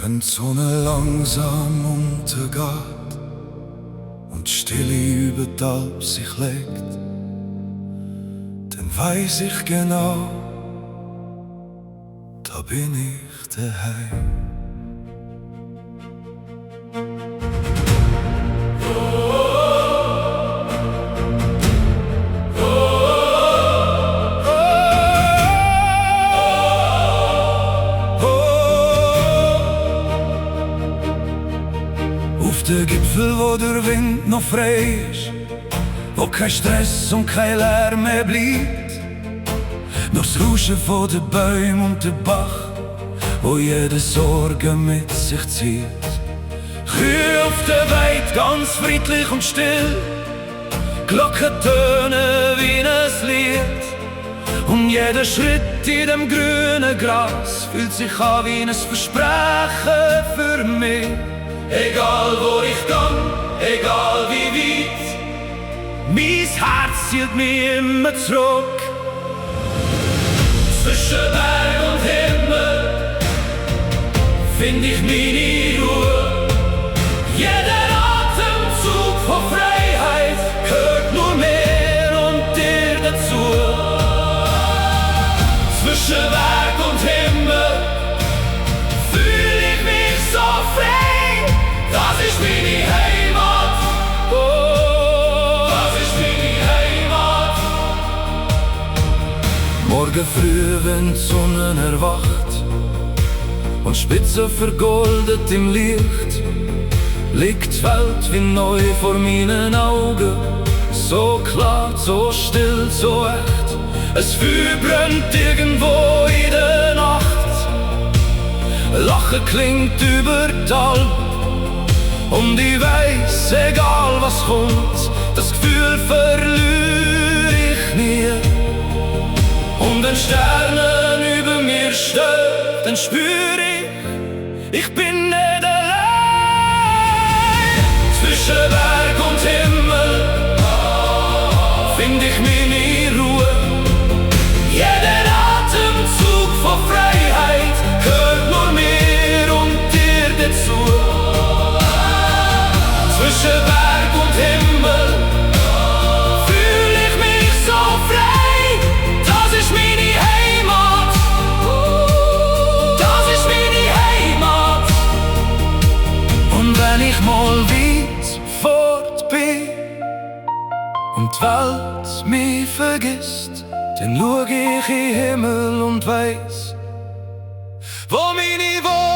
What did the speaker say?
Wenn die Sonne langsam untergeht und die Stille über die Alp sich legt, dann weiß ich genau, da bin ich daheim. Auf den Gipfel, wo der Wind noch frei ist, wo kein Stress und kein Lärm mehr bleibt, nur das Rauschen von den Bäumen und der Bach, wo jede Sorge mit sich zieht. Kühe auf der Weide, ganz friedlich und still, Glocken tönen wie ein Lied, und jeder Schritt in dem grünen Gras fühlt sich an wie ein Versprechen für mich. Egal wo ich gang, egal wie weit, mein Herz zieht mich immer zurück. Zwischen Berg und Himmel find ich meine Ruhe. Jeder Atemzug von Freiheit gehört nur mir und dir dazu. Zwischen Berg und Himmel fühl ich mich so frei. Das ist meine Heimat, oh, das ist meine Heimat. Morgen früh, wenn die Sonne erwacht und Spitze vergoldet im Licht, liegt die Welt wie neu vor meinen Augen. So klar, so still, so echt. Es Feuer brennt irgendwo in der Nacht. Lachen klingt über die Alp. Und ich weiß, egal was kommt, das Gefühl verliere ich nie. Und wenn Sterne über mir stehen, dann spür ich bin nicht allein. Zwischen Berg und Himmel find ich meine Ruhe. Jeder Atemzug von Freiheit gehört nur mir und dir dazu. Zwischen Berg und Himmel fühl ich mich so frei. Das ist meine Heimat, das ist meine Heimat. Und wenn ich mal weit fort bin und die Welt mich vergisst, dann schau ich in den Himmel und weiss, wo meine Worte